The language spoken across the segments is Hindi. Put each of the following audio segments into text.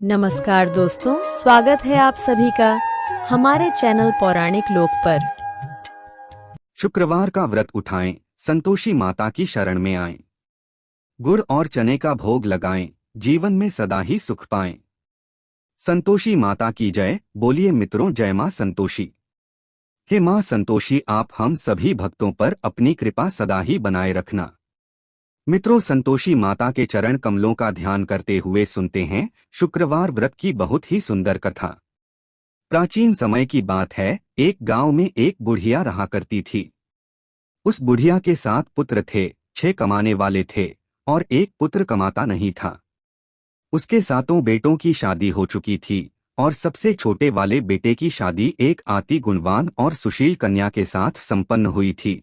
नमस्कार दोस्तों, स्वागत है आप सभी का हमारे चैनल पौराणिक लोक पर। शुक्रवार का व्रत उठाएं, संतोषी माता की शरण में आएं। गुड़ और चने का भोग लगाएं, जीवन में सदा ही सुख पाएं। संतोषी माता की जय। बोलिए मित्रों, जय मां संतोषी। हे मां संतोषी, आप हम सभी भक्तों पर अपनी कृपा सदा ही बनाए रखना। मित्रों, संतोषी माता के चरण कमलों का ध्यान करते हुए सुनते हैं शुक्रवार व्रत की बहुत ही सुंदर कथा। प्राचीन समय की बात है, एक गांव में एक बुढ़िया रहा करती थी। उस बुढ़िया के 7 पुत्र थे, 6 कमाने वाले थे और एक पुत्र कमाता नहीं था। उसके 7 बेटों की शादी हो चुकी थी और सबसे छोटे वाले बेटे की शादी एक अति गुणवान और सुशील कन्या के साथ संपन्न हुई थी।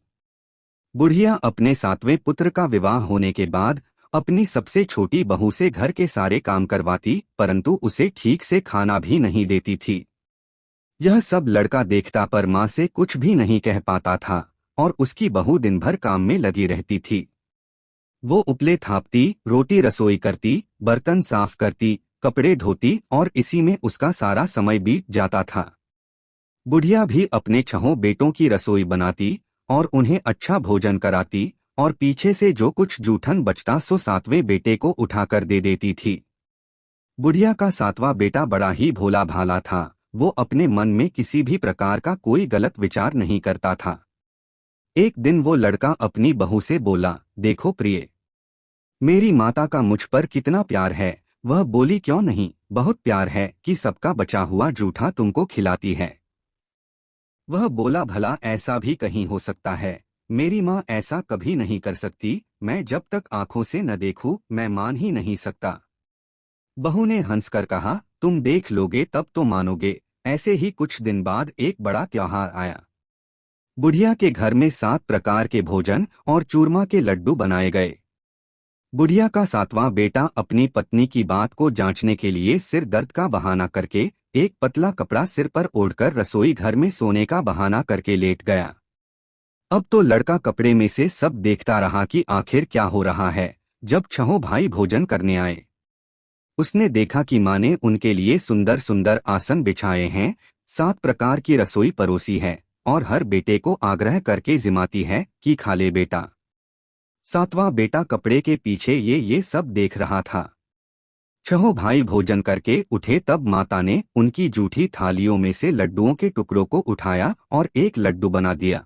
बुढ़िया अपने 7वें पुत्र का विवाह होने के बाद अपनी सबसे छोटी बहू से घर के सारे काम करवाती, परंतु उसे ठीक से खाना भी नहीं देती थी। यह सब लड़का देखता पर माँ से कुछ भी नहीं कह पाता था और उसकी बहू दिन भर काम में लगी रहती थी। वो उपले थापती, रोटी रसोई करती, बर्तन साफ करती, कपड़े धोती और इसी में उसका सारा समय बीत जाता था। बुढ़िया भी अपने 6 बेटों की रसोई बनाती और उन्हें अच्छा भोजन कराती और पीछे से जो कुछ जूठन बचता सो 7वें बेटे को उठाकर दे देती थी। बुढ़िया का 7वां बेटा बड़ा ही भोला भाला था। वो अपने मन में किसी भी प्रकार का कोई गलत विचार नहीं करता था। एक दिन वो लड़का अपनी बहू से बोला, देखो प्रिय, मेरी माता का मुझ पर कितना प्यार है। वह बोली, क्यों नहीं, बहुत प्यार है कि सबका बचा हुआ जूठा तुमको खिलाती है। वह बोला, भला ऐसा भी कहीं हो सकता है? मेरी माँ ऐसा कभी नहीं कर सकती। मैं जब तक आंखों से न देखूं मैं मान ही नहीं सकता। बहू ने हंसकर कहा, तुम देख लोगे तब तो मानोगे। ऐसे ही कुछ दिन बाद एक बड़ा त्योहार आया। बुढ़िया के घर में 7 प्रकार के भोजन और चूरमा के लड्डू बनाए गए। बुढ़िया का 7वां बेटा अपनी पत्नी की बात को जांचने के लिए सिर दर्द का बहाना करके एक पतला कपड़ा सिर पर ओढ़कर रसोई घर में सोने का बहाना करके लेट गया। अब तो लड़का कपड़े में से सब देखता रहा कि आखिर क्या हो रहा है। जब 6 भाई भोजन करने आए, उसने देखा कि माँ ने उनके लिए सुंदर सुंदर आसन बिछाए हैं, 7 प्रकार की रसोई परोसी है और हर बेटे को आग्रह करके जिमाती है कि खा ले बेटा। 7वां बेटा कपड़े के पीछे ये सब देख रहा था। 6 भाई भोजन करके उठे तब माता ने उनकी जूठी थालियों में से लड्डुओं के टुकड़ों को उठाया और एक लड्डू बना दिया।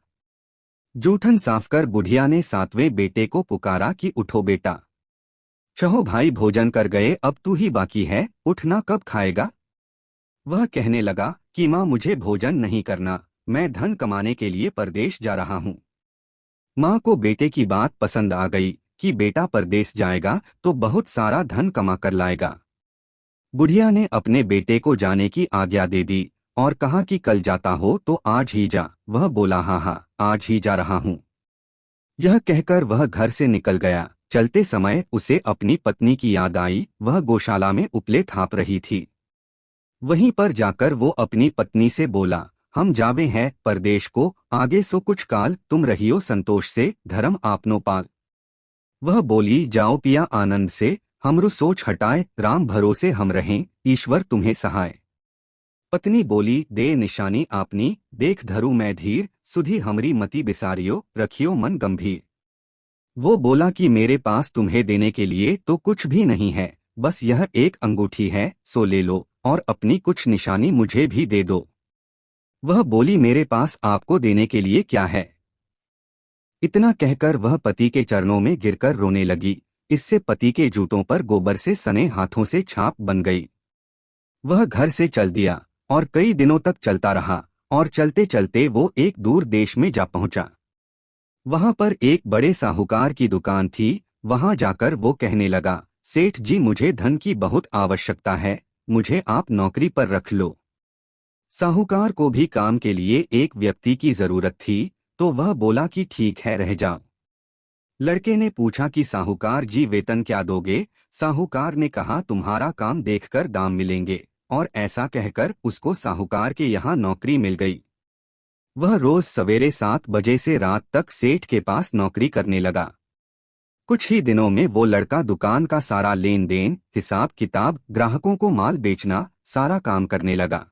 जूठन साफ कर बुढ़िया ने 7वें बेटे को पुकारा कि उठो बेटा, 6 भाई भोजन कर गए, अब तू ही बाकी है, उठना कब खाएगा? वह कहने लगा कि माँ, मुझे भोजन नहीं करना, मैं धन कमाने के लिए परदेश जा रहा हूँ। माँ को बेटे की बात पसंद आ गई कि बेटा परदेश जाएगा तो बहुत सारा धन कमा कर लाएगा। बुढ़िया ने अपने बेटे को जाने की आज्ञा दे दी और कहा कि कल जाता हो तो आज ही जा। वह बोला, हाँ हाँ, आज ही जा रहा हूँ। यह कहकर वह घर से निकल गया। चलते समय उसे अपनी पत्नी की याद आई। वह गौशाला में उपले थाप रही थी। वहीं पर जाकर वो अपनी पत्नी से बोला, हम जावे हैं परदेश को, आगे सो कुछ काल तुम रहियो संतोष से, धर्म आपनो पाल। वह बोली, जाओ पिया आनंद से, हमरु सोच हटाए, राम भरोसे हम रहें, ईश्वर तुम्हें सहाय। पत्नी बोली, दे निशानी आपनी, देख धरू मैं धीर, सुधी हमरी मति बिसारियो, रखियो मन गंभीर। वो बोला कि मेरे पास तुम्हें देने के लिए तो कुछ भी नहीं है, बस यह एक अंगूठी है, सो ले लो और अपनी कुछ निशानी मुझे भी दे दो। वह बोली, मेरे पास आपको देने के लिए क्या है? इतना कहकर वह पति के चरणों में गिरकर रोने लगी। इससे पति के जूतों पर गोबर से सने हाथों से छाप बन गई। वह घर से चल दिया और कई दिनों तक चलता रहा और चलते चलते वो एक दूर देश में जा पहुंचा। वहां पर एक बड़े साहूकार की दुकान थी। वहां जाकर वो कहने लगा, सेठ जी, मुझे धन की बहुत आवश्यकता है, मुझे आप नौकरी पर रख लो। साहूकार को भी काम के लिए एक व्यक्ति की जरूरत थी, तो वह बोला कि ठीक है, रह जाओ। लड़के ने पूछा कि साहूकार जी, वेतन क्या दोगे? साहूकार ने कहा, तुम्हारा काम देखकर दाम मिलेंगे। और ऐसा कहकर उसको साहूकार के यहाँ नौकरी मिल गई। वह रोज सवेरे 7 बजे से रात तक सेठ के पास नौकरी करने लगा। कुछ ही दिनों में वो लड़का दुकान का सारा लेन देन, हिसाब किताब, ग्राहकों को माल बेचना, सारा काम करने लगा।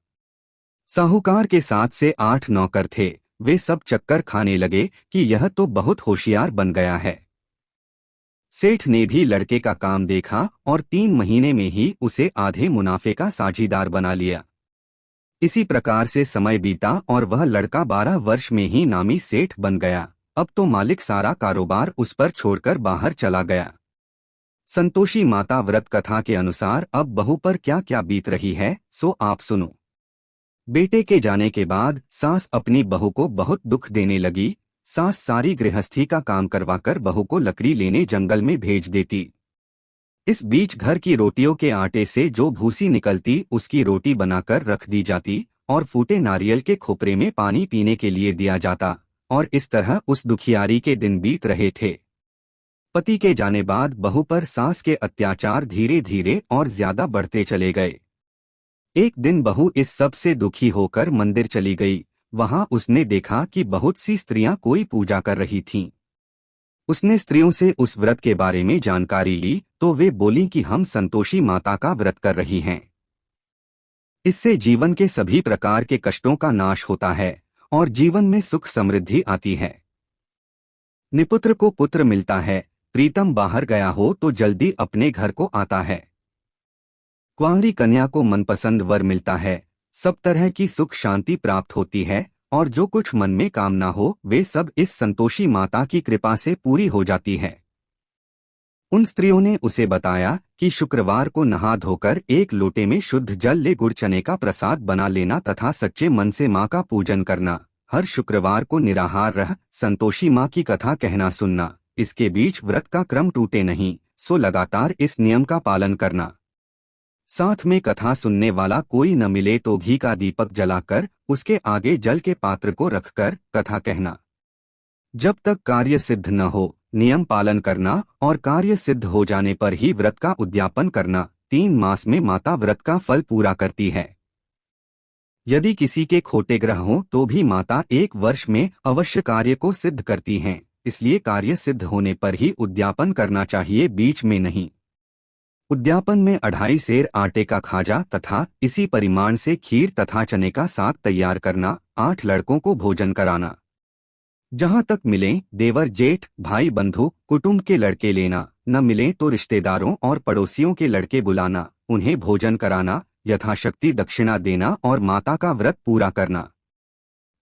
साहूकार के 7 से 8 नौकर थे। वे सब चक्कर खाने लगे कि यह तो बहुत होशियार बन गया है। सेठ ने भी लड़के का काम देखा और 3 महीने में ही उसे आधे मुनाफे का साझीदार बना लिया। इसी प्रकार से समय बीता और वह लड़का 12 वर्ष में ही नामी सेठ बन गया। अब तो मालिक सारा कारोबार उस पर छोड़कर बाहर चला गया। संतोषी माता व्रत कथा के अनुसार अब बहू पर क्या क्या बीत रही है, सो आप सुनो। बेटे के जाने के बाद सास अपनी बहू को बहुत दुख देने लगी। सास सारी गृहस्थी का काम करवाकर बहू को लकड़ी लेने जंगल में भेज देती। इस बीच घर की रोटियों के आटे से जो भूसी निकलती उसकी रोटी बनाकर रख दी जाती और फूटे नारियल के खोपरे में पानी पीने के लिए दिया जाता, और इस तरह उस दुखियारी के दिन बीत रहे थे। पति के जाने बाद बहू पर सास के अत्याचार धीरे धीरे और ज्यादा बढ़ते चले गए। एक दिन बहू इस सब से दुखी होकर मंदिर चली गई। वहां उसने देखा कि बहुत सी स्त्रियां कोई पूजा कर रही थीं। उसने स्त्रियों से उस व्रत के बारे में जानकारी ली तो वे बोलीं कि हम संतोषी माता का व्रत कर रही हैं। इससे जीवन के सभी प्रकार के कष्टों का नाश होता है और जीवन में सुख समृद्धि आती है। निपुत्र को पुत्र मिलता है, प्रीतम बाहर गया हो तो जल्दी अपने घर को आता है। कुंवारी कन्या को मनपसंद वर मिलता है, सब तरह की सुख शांति प्राप्त होती है और जो कुछ मन में कामना हो वे सब इस संतोषी माता की कृपा से पूरी हो जाती है। उन स्त्रियों ने उसे बताया कि शुक्रवार को नहा धोकर एक लोटे में शुद्ध जल ले गुड़ चने का प्रसाद बना लेना तथा सच्चे मन से माँ का पूजन करना। हर शुक्रवार को निराहार रह संतोषी माँ की कथा कहना सुनना। इसके बीच व्रत का क्रम टूटे नहीं, सो लगातार इस नियम का पालन करना। साथ में कथा सुनने वाला कोई न मिले तो घी का दीपक जलाकर उसके आगे जल के पात्र को रखकर कथा कहना। जब तक कार्य सिद्ध न हो नियम पालन करना और कार्य सिद्ध हो जाने पर ही व्रत का उद्यापन करना। 3 मास में माता व्रत का फल पूरा करती है। यदि किसी के खोटे ग्रह हों तो भी माता 1 वर्ष में अवश्य कार्य को सिद्ध करती हैं। इसलिए कार्य सिद्ध होने पर ही उद्यापन करना चाहिए, बीच में नहीं। उद्यापन में 2.5 सेर आटे का खाजा तथा इसी परिमाण से खीर तथा चने का साग तैयार करना। 8 लड़कों को भोजन कराना। जहां तक मिलें देवर जेठ भाई बंधु कुटुंब के लड़के लेना, न मिलें तो रिश्तेदारों और पड़ोसियों के लड़के बुलाना, उन्हें भोजन कराना, यथाशक्ति दक्षिणा देना और माता का व्रत पूरा करना।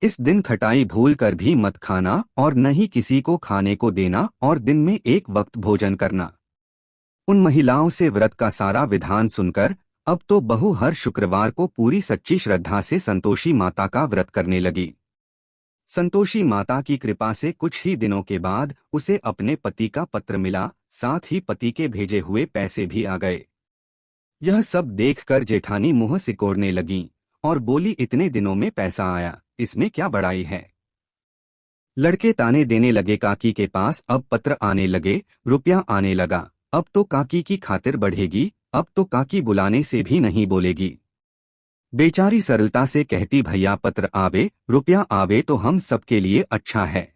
इस दिन खटाई भूल कर भी मत खाना और न ही किसी को खाने को देना और दिन में 1 वक्त भोजन करना। उन महिलाओं से व्रत का सारा विधान सुनकर अब तो बहू हर शुक्रवार को पूरी सच्ची श्रद्धा से संतोषी माता का व्रत करने लगी। संतोषी माता की कृपा से कुछ ही दिनों के बाद उसे अपने पति का पत्र मिला, साथ ही पति के भेजे हुए पैसे भी आ गए। यह सब देखकर जेठानी मुंह सिकोड़ने लगी और बोली, इतने दिनों में पैसा आया, इसमें क्या बड़ाई है। लड़के ताने देने लगे, काकी के पास अब पत्र आने लगे, रुपया आने लगा, अब तो काकी की खातिर बढ़ेगी, अब तो काकी बुलाने से भी नहीं बोलेगी। बेचारी सरलता से कहती, भैया पत्र आवे रुपया आवे तो हम सबके लिए अच्छा है।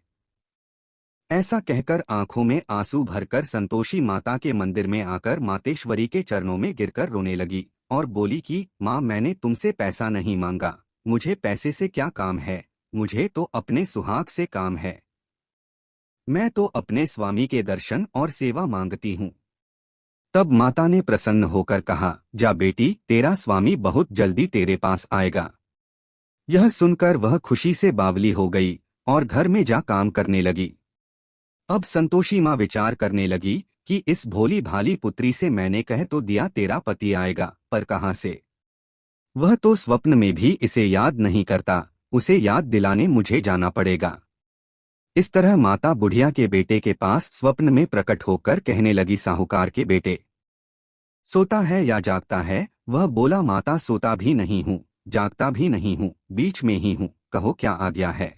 ऐसा कहकर आंखों में आंसू भरकर संतोषी माता के मंदिर में आकर मातेश्वरी के चरणों में गिरकर रोने लगी और बोली कि माँ, मैंने तुमसे पैसा नहीं मांगा, मुझे पैसे से क्या काम है, मुझे तो अपने सुहाग से काम है। मैं तो अपने स्वामी के दर्शन और सेवा मांगती हूँ। तब माता ने प्रसन्न होकर कहा, जा बेटी, तेरा स्वामी बहुत जल्दी तेरे पास आएगा। यह सुनकर वह खुशी से बावली हो गई और घर में जा काम करने लगी। अब संतोषी माँ विचार करने लगी कि इस भोली भाली पुत्री से मैंने कह तो दिया तेरा पति आएगा, पर कहाँ से। वह तो स्वप्न में भी इसे याद नहीं करता, उसे याद दिलाने मुझे जाना पड़ेगा। इस तरह माता बुढ़िया के बेटे के पास स्वप्न में प्रकट होकर कहने लगी, साहूकार के बेटे, सोता है या जागता है। वह बोला, माता, सोता भी नहीं हूँ, जागता भी नहीं हूँ, बीच में ही हूँ, कहो क्या आ गया है।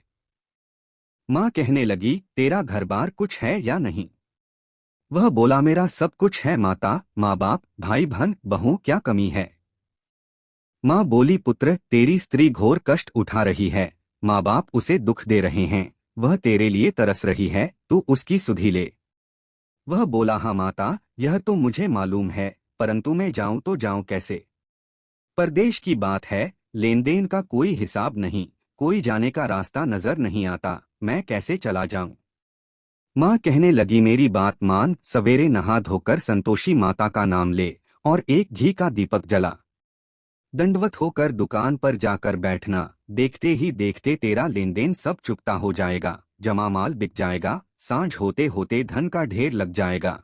माँ कहने लगी, तेरा घर बार कुछ है या नहीं। वह बोला, मेरा सब कुछ है माता, माँ बाप भाई बहन बहू, क्या कमी है। माँ बोली, पुत्र, तेरी स्त्री घोर कष्ट उठा रही है, माँ बाप उसे दुख दे रहे हैं, वह तेरे लिए तरस रही है, तू उसकी सुधि ले। वह बोला, हाँ माता, यह तो मुझे मालूम है, परंतु मैं जाऊं तो जाऊं कैसे? परदेश की बात है, लेन देन का कोई हिसाब नहीं, कोई जाने का रास्ता नजर नहीं आता, मैं कैसे चला जाऊं? माँ कहने लगी, मेरी बात मान, सवेरे नहा धोकर संतोषी माता का नाम ले और एक घी का दीपक जला। दंडवत होकर दुकान पर जाकर बैठना, देखते ही देखते तेरा लेन देन सब चुकता हो जाएगा, जमा माल बिक जाएगा, सांझ होते होते धन का ढेर लग जाएगा।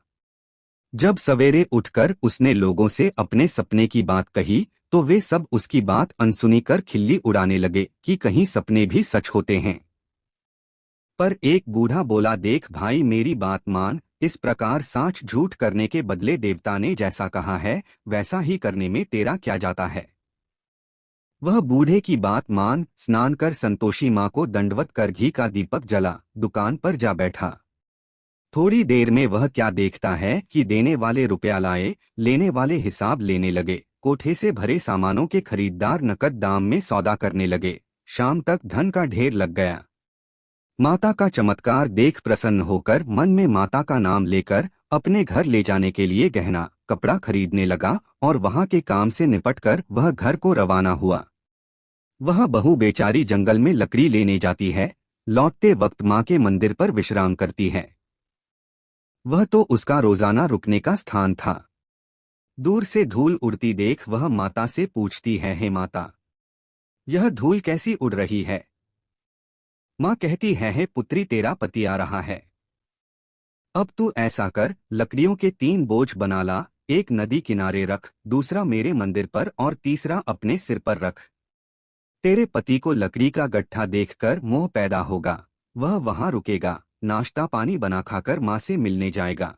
जब सवेरे उठकर उसने लोगों से अपने सपने की बात कही तो वे सब उसकी बात अनसुनी कर खिल्ली उड़ाने लगे कि कहीं सपने भी सच होते हैं। पर एक बूढ़ा बोला, देख भाई, मेरी बात मान, इस प्रकार सांच झूठ करने के बदले देवता ने जैसा कहा है वैसा ही करने में तेरा क्या जाता है? वह बूढ़े की बात मान स्नान कर संतोषी माँ को दंडवत कर घी का दीपक जला दुकान पर जा बैठा। थोड़ी देर में वह क्या देखता है कि देने वाले रुपया लाए, लेने वाले हिसाब लेने लगे, कोठे से भरे सामानों के खरीदार नकद दाम में सौदा करने लगे, शाम तक धन का ढेर लग गया। माता का चमत्कार देख प्रसन्न होकर मन में माता का नाम लेकर अपने घर ले जाने के लिए गहना कपड़ा खरीदने लगा और वहां के काम से निपटकर वह घर को रवाना हुआ। वह बहू बेचारी जंगल में लकड़ी लेने जाती है, लौटते वक्त माँ के मंदिर पर विश्राम करती है। वह तो उसका रोजाना रुकने का स्थान था। दूर से धूल उड़ती देख वह माता से पूछती है, हे माता, यह धूल कैसी उड़ रही है? माँ कहती है, हे पुत्री, तेरा पति आ रहा है। अब तू ऐसा कर, लकड़ियों के 3 बोझ बना ला, एक नदी किनारे रख, दूसरा मेरे मंदिर पर और तीसरा अपने सिर पर रख। तेरे पति को लकड़ी का गट्ठा देखकर मोह पैदा होगा, वह वहां रुकेगा, नाश्ता पानी बना खाकर माँ से मिलने जाएगा।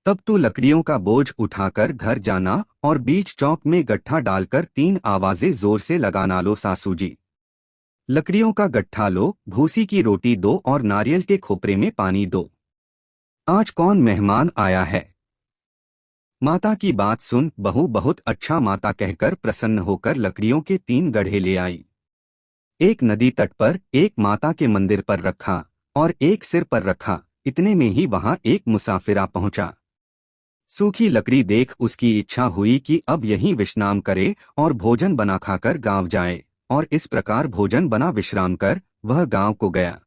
तब तू लकड़ियों का बोझ उठाकर घर जाना और बीच चौक में गट्ठा डालकर 3 आवाजें जोर से लगाना, लो सासू जी। लकड़ियों का गट्ठा लो, भूसी की रोटी दो और नारियल के खोपरे में पानी दो। आज कौन मेहमान आया है? माता की बात सुन बहू बहुत अच्छा माता कहकर प्रसन्न होकर लकड़ियों के 3 गड्ढे ले आई। एक नदी तट पर, एक माता के मंदिर पर रखा और एक सिर पर रखा। इतने में ही वहां एक मुसाफिर पहुंचा। सूखी लकड़ी देख उसकी इच्छा हुई कि अब यहीं विश्राम करे और भोजन बना खाकर गांव जाए, और इस प्रकार भोजन बना विश्राम कर वह गांव को गया।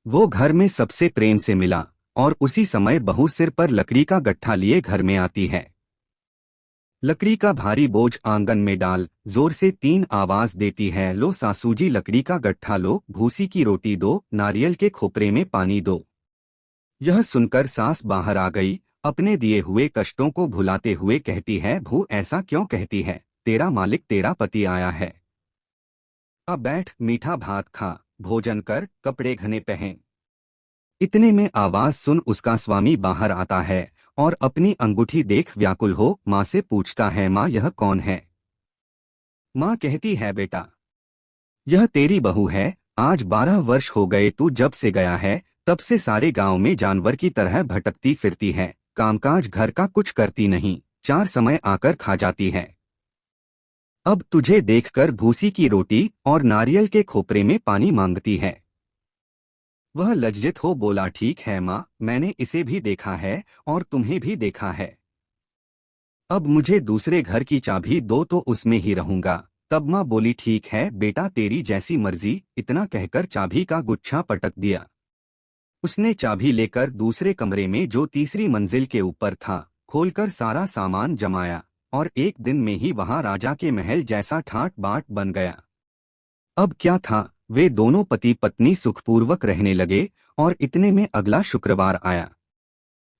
वो घर में सबसे प्रेम से मिला और उसी समय बहू सिर पर लकड़ी का गट्ठा लिए घर में आती है। लकड़ी का भारी बोझ आंगन में डाल, जोर से 3 आवाज देती है, लो सासू जी, लकड़ी का गट्ठा लो, भूसी की रोटी दो, नारियल के खोपरे में पानी दो। यह सुनकर सास बाहर आ गई, अपने दिए हुए कष्टों को भुलाते हुए कहती है, भू ऐसा क्यों कहती है? तेरा मालिक तेरा पति आया है। अब बैठ, मीठा भात खा, भोजन कर, कपड़े घने पहन। इतने में आवाज सुन उसका स्वामी बाहर आता है और अपनी अंगूठी देख व्याकुल हो माँ से पूछता है, माँ यह कौन है? माँ कहती है, बेटा यह तेरी बहू है। आज 12 वर्ष हो गए तू जब से गया है, तब से सारे गांव में जानवर की तरह भटकती फिरती है, कामकाज घर का कुछ करती नहीं, 4 समय आकर खा जाती है। अब तुझे देखकर भूसी की रोटी और नारियल के खोपरे में पानी मांगती है। वह लज्जित हो बोला, ठीक है माँ, मैंने इसे भी देखा है और तुम्हें भी देखा है। अब मुझे दूसरे घर की चाबी दो तो उसमें ही रहूंगा। तब माँ बोली, ठीक है बेटा, तेरी जैसी मर्जी। इतना कहकर चाबी का गुच्छा पटक दिया। उसने चाबी लेकर दूसरे कमरे में जो तीसरी मंजिल के ऊपर था खोलकर सारा सामान जमाया और एक दिन में ही वहां राजा के महल जैसा ठाट बाट बन गया। अब क्या था, वे दोनों पति पत्नी सुखपूर्वक रहने लगे और इतने में अगला शुक्रवार आया।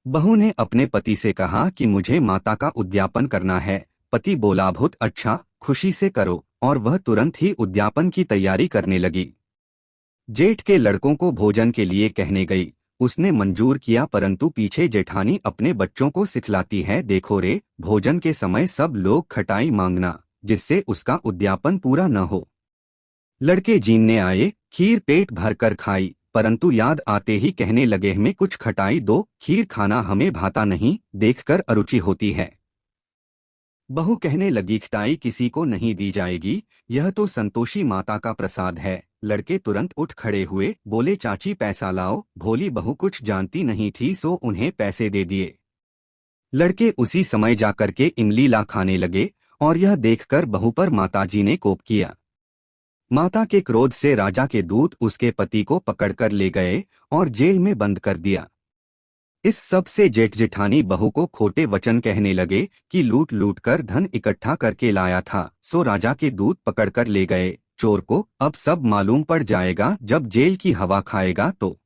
बहू ने अपने पति से कहा कि मुझे माता का उद्यापन करना है। पति बोला, बहुत अच्छा, खुशी से करो, और वह तुरंत ही उद्यापन की तैयारी करने लगी। जेठ के लड़कों को भोजन के लिए कहने गई, उसने मंजूर किया, परंतु पीछे जेठानी अपने बच्चों को सिखलाती है, देखो रे, भोजन के समय सब लोग खटाई मांगना, जिससे उसका उद्यापन पूरा न हो। लड़के जीनने आए, खीर पेट भरकर खाई, परंतु याद आते ही कहने लगे, हमें कुछ खटाई दो, खीर खाना हमें भाता नहीं, देखकर अरुचि होती है। बहू कहने लगी खटाई किसी को नहीं दी जाएगी, यह तो संतोषी माता का प्रसाद है। लड़के तुरंत उठ खड़े हुए, बोले चाची पैसा लाओ। भोली बहू कुछ जानती नहीं थी सो उन्हें पैसे दे दिए। लड़के उसी समय जाकर के इमली ला खाने लगे और यह देखकर बहू पर माताजी ने कोप किया। माता के क्रोध से राजा के दूत उसके पति को पकड़कर ले गए और जेल में बंद कर दिया। इस सब से जेठ जेठानी बहू को खोटे वचन कहने लगे कि लूट लूट कर धन इकट्ठा करके लाया था, सो राजा के दूत पकड़कर ले गए चोर को। अब सब मालूम पड़ जाएगा जब जेल की हवा खाएगा तो।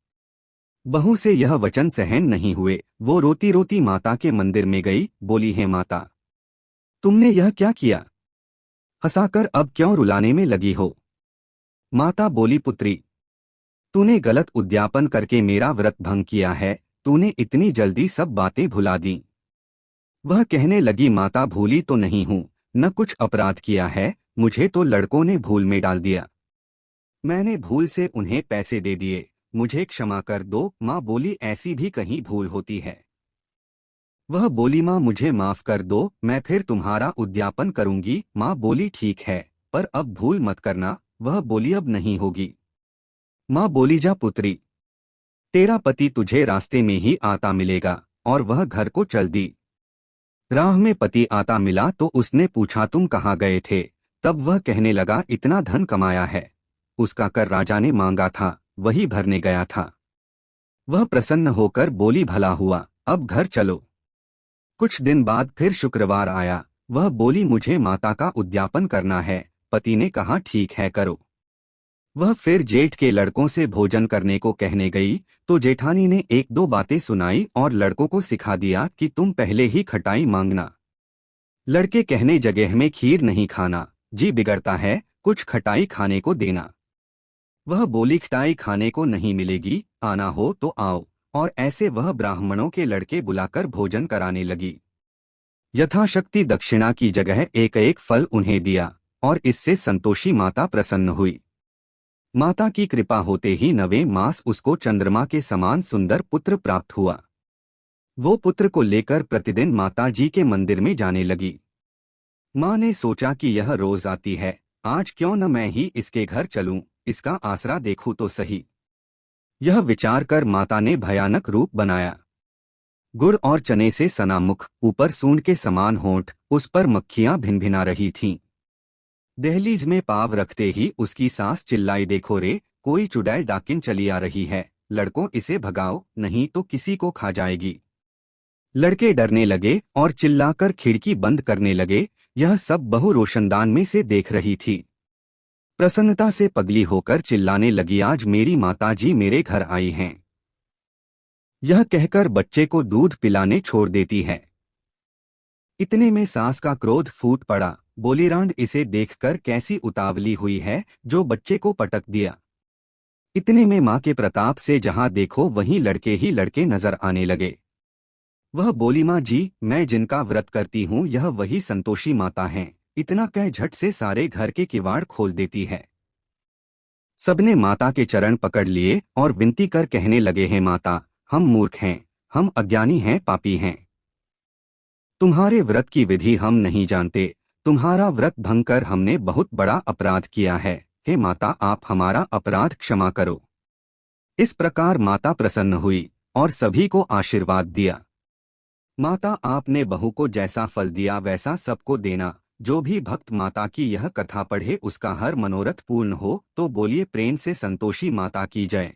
बहू से यह वचन सहन नहीं हुए, वो रोती रोती माता के मंदिर में गई। बोली है माता, तुमने यह क्या किया? हंसाकर अब क्यों रुलाने में लगी हो? माता बोली पुत्री, तूने गलत उद्यापन करके मेरा व्रत भंग किया है, तूने इतनी जल्दी सब बातें भुला दी। वह कहने लगी माता भूली तो नहीं हूँ, न कुछ अपराध किया है, मुझे तो लड़कों ने भूल में डाल दिया। मैंने भूल से उन्हें पैसे दे दिए, मुझे क्षमा कर दो। माँ बोली ऐसी भी कहीं भूल होती है। वह बोली माँ मुझे माफ कर दो, मैं फिर तुम्हारा उद्यापन करूंगी। माँ बोली ठीक है, पर अब भूल मत करना। वह बोली अब नहीं होगी। माँ बोली जा पुत्री, तेरा पति तुझे रास्ते में ही आता मिलेगा। और वह घर को चल दी। राह में पति आता मिला तो उसने पूछा तुम कहाँ गए थे? तब वह कहने लगा इतना धन कमाया है, उसका कर राजा ने मांगा था, वही भरने गया था। वह प्रसन्न होकर बोली भला हुआ, अब घर चलो। कुछ दिन बाद फिर शुक्रवार आया। वह बोली मुझे माता का उद्यापन करना है। पति ने कहा ठीक है करो। वह फिर जेठ के लड़कों से भोजन करने को कहने गई तो जेठानी ने एक दो बातें सुनाई और लड़कों को सिखा दिया कि तुम पहले ही खटाई मांगना। लड़के कहने जगह में खीर नहीं खाना, जी बिगड़ता है, कुछ खटाई खाने को देना। वह बोली खटाई खाने को नहीं मिलेगी, आना हो तो आओ। और ऐसे वह ब्राह्मणों के लड़के बुलाकर भोजन कराने लगी। यथाशक्ति दक्षिणा की जगह एक एक फल उन्हें दिया और इससे संतोषी माता प्रसन्न हुई। माता की कृपा होते ही 9वें मास उसको चंद्रमा के समान सुंदर पुत्र प्राप्त हुआ। वो पुत्र को लेकर प्रतिदिन माता जी के मंदिर में जाने लगी। माँ ने सोचा कि यह रोज आती है, आज क्यों न मैं ही इसके घर चलूं, इसका आसरा देखूं तो सही। यह विचार कर माता ने भयानक रूप बनाया। गुड़ और चने से सना मुख, ऊपर सूंड के समान होंठ, उस पर मक्खियां भिनभिना रही थीं। दहलीज में पाव रखते ही उसकी सास चिल्लाई देखो रे, कोई चुड़ैल डाकिन चली आ रही है, लड़कों इसे भगाओ नहीं तो किसी को खा जाएगी। लड़के डरने लगे और चिल्लाकर खिड़की बंद करने लगे। यह सब बहू रोशनदान में से देख रही थी। प्रसन्नता से पगली होकर चिल्लाने लगी आज मेरी माताजी मेरे घर आई हैं। यह कहकर बच्चे को दूध पिलाने छोड़ देती है। इतने में सास का क्रोध फूट पड़ा। बोली रांड इसे देखकर कैसी उतावली हुई है जो बच्चे को पटक दिया। इतने में माँ के प्रताप से जहां देखो वहीं लड़के ही लड़के नजर आने लगे। वह बोली माँ जी, मैं जिनका व्रत करती हूँ यह वही संतोषी माता हैं। इतना कह झट से सारे घर के किवाड़ खोल देती है। सबने माता के चरण पकड़ लिए और विनती कर कहने लगे हैं माता, हम मूर्ख हैं, हम अज्ञानी हैं, पापी हैं। तुम्हारे व्रत की विधि हम नहीं जानते, तुम्हारा व्रत भंग कर हमने बहुत बड़ा अपराध किया है। हे माता, आप हमारा अपराध क्षमा करो। इस प्रकार माता प्रसन्न हुई और सभी को आशीर्वाद दिया। माता आपने बहू को जैसा फल दिया वैसा सबको देना। जो भी भक्त माता की यह कथा पढ़े उसका हर मनोरथ पूर्ण हो। तो बोलिए प्रेम से संतोषी माता की जय।